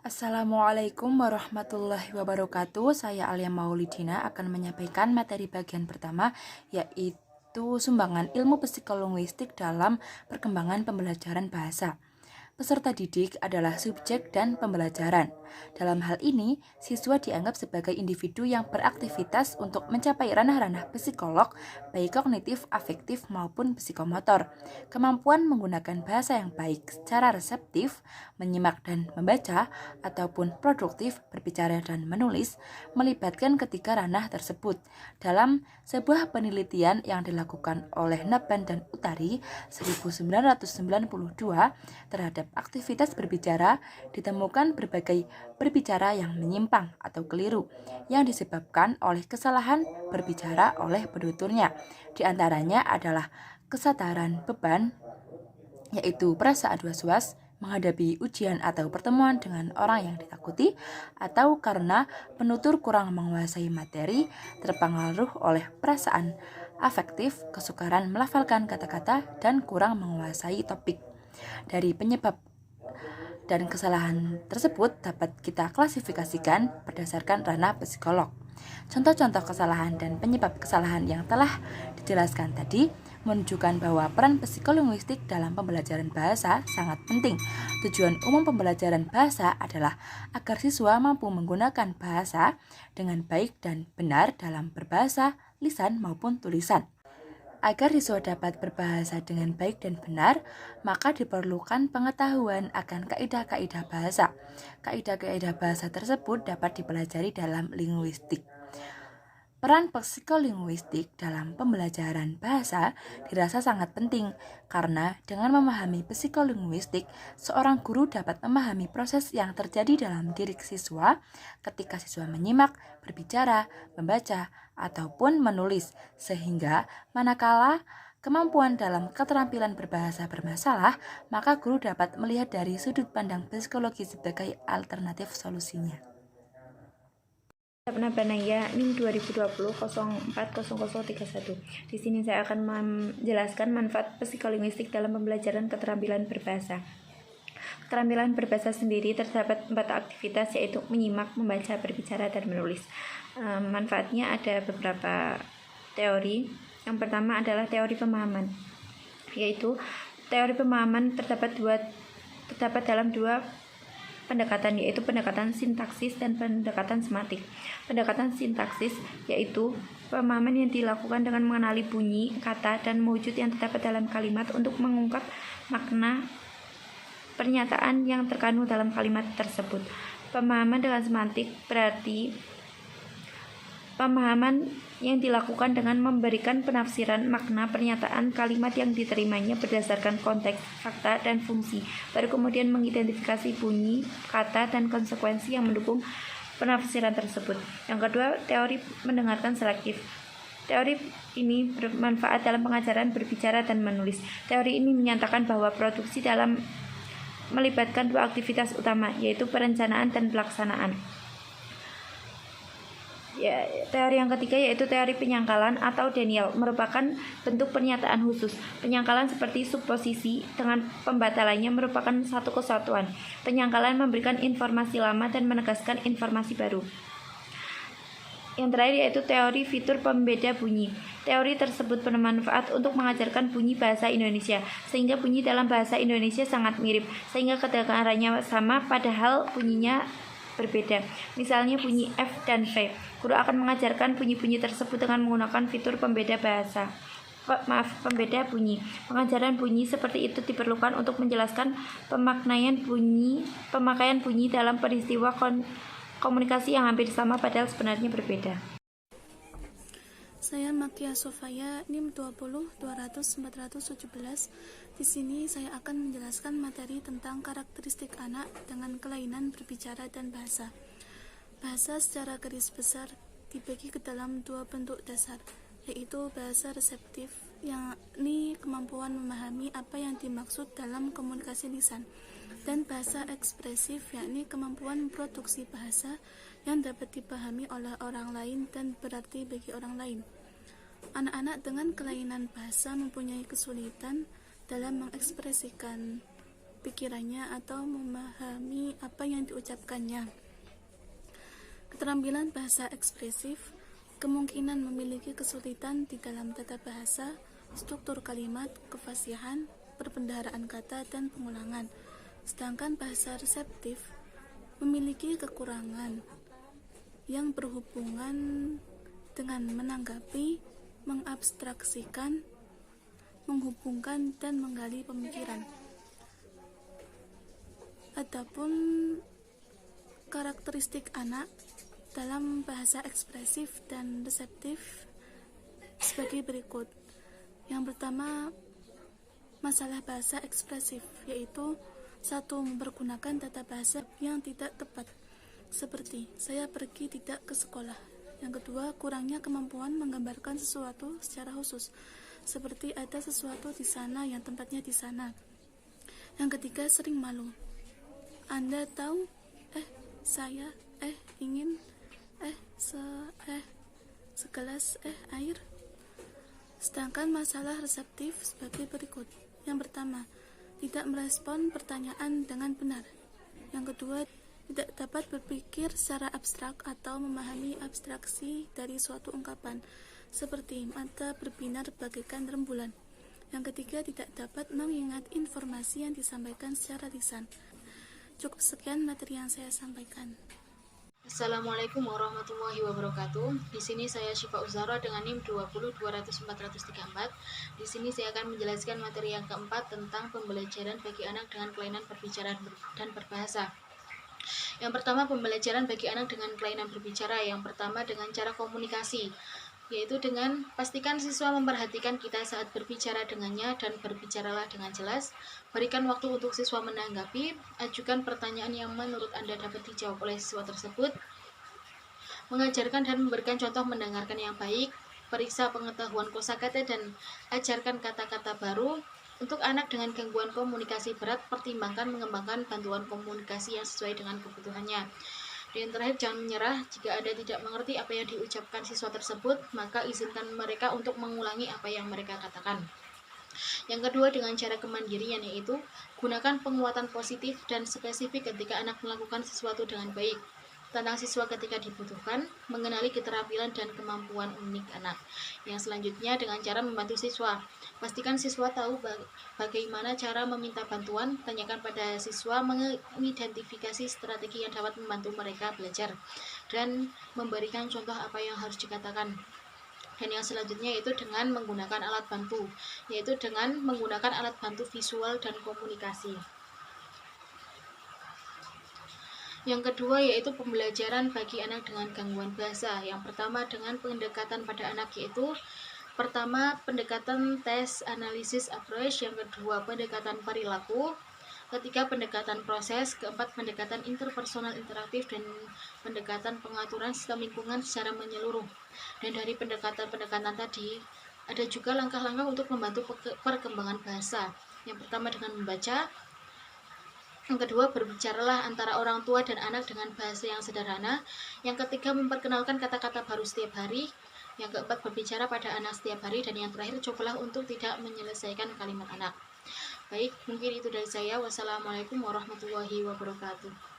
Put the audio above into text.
Assalamualaikum warahmatullahi wabarakatuh. Saya Alia Maulidina akan menyampaikan materi bagian pertama, yaitu sumbangan ilmu psikolinguistik dalam perkembangan pembelajaran bahasa. Peserta didik adalah subjek dan pembelajaran. Dalam hal ini, siswa dianggap sebagai individu yang beraktivitas untuk mencapai ranah-ranah psikolog, baik kognitif, afektif, maupun psikomotor. Kemampuan menggunakan bahasa yang baik secara reseptif, menyimak dan membaca, ataupun produktif berbicara dan menulis, melibatkan ketiga ranah tersebut. Dalam sebuah penelitian yang dilakukan oleh Naban dan Utari 1992 terhadap aktivitas berbicara, ditemukan berbagai berbicara yang menyimpang atau keliru yang disebabkan oleh kesalahan berbicara oleh penuturnya. Di antaranya adalah kesadaran beban, yaitu perasaan was-was menghadapi ujian atau pertemuan dengan orang yang ditakuti, atau karena penutur kurang menguasai materi, terpengaruh oleh perasaan afektif, kesukaran melafalkan kata-kata, dan kurang menguasai topik. Dari penyebab dan kesalahan tersebut dapat kita klasifikasikan berdasarkan ranah psikolog. Contoh-contoh kesalahan dan penyebab kesalahan yang telah dijelaskan tadi menunjukkan bahwa peran psikolinguistik dalam pembelajaran bahasa sangat penting. Tujuan umum pembelajaran bahasa adalah agar siswa mampu menggunakan bahasa dengan baik dan benar dalam berbahasa, lisan maupun tulisan. Agar siswa dapat berbahasa dengan baik dan benar, maka diperlukan pengetahuan akan kaidah-kaidah bahasa. Kaidah-kaidah bahasa tersebut dapat dipelajari dalam linguistik. Peran psikolinguistik dalam pembelajaran bahasa dirasa sangat penting karena dengan memahami psikolinguistik, seorang guru dapat memahami proses yang terjadi dalam diri siswa ketika siswa menyimak, berbicara, membaca, ataupun menulis, sehingga manakala kemampuan dalam keterampilan berbahasa bermasalah, maka guru dapat melihat dari sudut pandang psikologi sebagai alternatif solusinya. Nabanaya NIM 2020-040031. Di sini saya akan menjelaskan manfaat psikolinguistik dalam pembelajaran keterampilan berbahasa. Keterampilan berbahasa sendiri terdapat 4 aktivitas, yaitu menyimak, membaca, berbicara, dan menulis. Manfaatnya ada beberapa teori. Yang pertama adalah teori pemahaman, yaitu teori pemahaman terdapat dalam dua pendekatan, yaitu pendekatan sintaksis dan pendekatan sematik. Pendekatan sintaksis yaitu pemahaman yang dilakukan dengan mengenali bunyi, kata, dan wujud yang terdapat dalam kalimat untuk mengungkap makna pernyataan yang terkandung dalam kalimat tersebut. Pemahaman dengan sematik berarti pemahaman yang dilakukan dengan memberikan penafsiran makna pernyataan kalimat yang diterimanya berdasarkan konteks, fakta, dan fungsi, baru kemudian mengidentifikasi bunyi, kata, dan konsekuensi yang mendukung penafsiran tersebut. Yang kedua, teori mendengarkan selektif. Teori ini bermanfaat dalam pengajaran berbicara dan menulis. Teori ini menyatakan bahwa produksi dalam melibatkan dua aktivitas utama, yaitu perencanaan dan pelaksanaan. Teori yang ketiga yaitu teori penyangkalan atau denial, merupakan bentuk pernyataan khusus. Penyangkalan seperti suposisi dengan pembatalannya merupakan satu kesatuan. Penyangkalan memberikan informasi lama dan menegaskan informasi baru. Yang terakhir yaitu teori fitur pembeda bunyi. Teori tersebut bermanfaat untuk mengajarkan bunyi bahasa Indonesia, sehingga bunyi dalam bahasa Indonesia sangat mirip, sehingga kedengarannya sama padahal bunyinya berbeda. Misalnya bunyi F dan V. Guru akan mengajarkan bunyi-bunyi tersebut dengan menggunakan fitur pembeda pembeda bunyi. Pengajaran bunyi seperti itu diperlukan untuk menjelaskan pemakaian bunyi dalam peristiwa komunikasi yang hampir sama padahal sebenarnya berbeda. Saya Makia Sofaya, NIM 20-200-417. Di sini saya akan menjelaskan materi tentang karakteristik anak dengan kelainan berbicara dan bahasa. Bahasa secara garis besar dibagi ke dalam dua bentuk dasar, yaitu bahasa reseptif, yakni kemampuan memahami apa yang dimaksud dalam komunikasi lisan, dan bahasa ekspresif, yakni kemampuan memproduksi bahasa yang dapat dipahami oleh orang lain dan berarti bagi orang lain. Anak-anak dengan kelainan bahasa mempunyai kesulitan dalam mengekspresikan pikirannya atau memahami apa yang diucapkannya. Keterampilan bahasa ekspresif kemungkinan memiliki kesulitan di dalam tata bahasa, struktur kalimat, kefasihan, perbendaharaan kata, dan pengulangan. Sedangkan bahasa reseptif memiliki kekurangan yang berhubungan dengan menanggapi, mengabstraksikan, menghubungkan, dan menggali pemikiran. Adapun karakteristik anak dalam bahasa ekspresif dan reseptif sebagai berikut. Yang pertama, masalah bahasa ekspresif, yaitu 1. Mempergunakan tata bahasa yang tidak tepat, seperti saya pergi tidak ke sekolah. Yang kedua, kurangnya kemampuan menggambarkan sesuatu secara khusus, seperti ada sesuatu di sana yang tempatnya di sana. Yang ketiga, sering malu. Anda tahu, saya, ingin, segelas, air. Sedangkan masalah reseptif sebagai berikut. Yang pertama, tidak merespon pertanyaan dengan benar. Yang kedua, tidak dapat berpikir secara abstrak atau memahami abstraksi dari suatu ungkapan, seperti mata berbinar bagaikan rembulan. Yang ketiga, tidak dapat mengingat informasi yang disampaikan secara lisan. Cukup sekian materi yang saya sampaikan. Assalamualaikum warahmatullahi wabarakatuh. Di sini saya Syifa Uzara dengan NIM 202004434. Di sini saya akan menjelaskan materi yang keempat tentang pembelajaran bagi anak dengan kelainan berbicara dan berbahasa. Yang pertama, pembelajaran bagi anak dengan kelainan berbicara. Yang pertama, dengan cara komunikasi, yaitu dengan pastikan siswa memperhatikan kita saat berbicara dengannya dan berbicaralah dengan jelas. Berikan waktu untuk siswa menanggapi. Ajukan pertanyaan yang menurut Anda dapat dijawab oleh siswa tersebut. Mengajarkan dan memberikan contoh mendengarkan yang baik. Periksa pengetahuan kosakata dan ajarkan kata-kata baru. Untuk anak dengan gangguan komunikasi berat, pertimbangkan mengembangkan bantuan komunikasi yang sesuai dengan kebutuhannya. Dan yang terakhir, jangan menyerah. Jika Anda tidak mengerti apa yang diucapkan siswa tersebut, maka izinkan mereka untuk mengulangi apa yang mereka katakan. Yang kedua, dengan cara kemandirian, yaitu gunakan penguatan positif dan spesifik ketika anak melakukan sesuatu dengan baik. Tentang siswa ketika dibutuhkan, mengenali keterampilan dan kemampuan unik anak. Yang selanjutnya, dengan cara membantu siswa. Pastikan siswa tahu bagaimana cara meminta bantuan. Tanyakan pada siswa mengidentifikasi strategi yang dapat membantu mereka belajar dan memberikan contoh apa yang harus dikatakan. Dan yang selanjutnya yaitu dengan menggunakan alat bantu, yaitu dengan menggunakan alat bantu visual dan komunikasi. Yang kedua yaitu pembelajaran bagi anak dengan gangguan bahasa. Yang pertama, dengan pendekatan pada anak, yaitu pertama, pendekatan tes analisis approach. Yang kedua, pendekatan perilaku. Ketiga, pendekatan proses. Keempat, pendekatan interpersonal interaktif. Dan pendekatan pengaturan sistem lingkungan secara menyeluruh. Dan dari pendekatan-pendekatan tadi, ada juga langkah-langkah untuk membantu perkembangan bahasa. Yang pertama, dengan membaca. Yang kedua, berbicaralah antara orang tua dan anak dengan bahasa yang sederhana. Yang ketiga, memperkenalkan kata-kata baru setiap hari. Yang keempat, berbicara pada anak setiap hari. Dan yang terakhir, cobalah untuk tidak menyelesaikan kalimat anak. Baik, mungkin itu dari saya. Wassalamualaikum warahmatullahi wabarakatuh.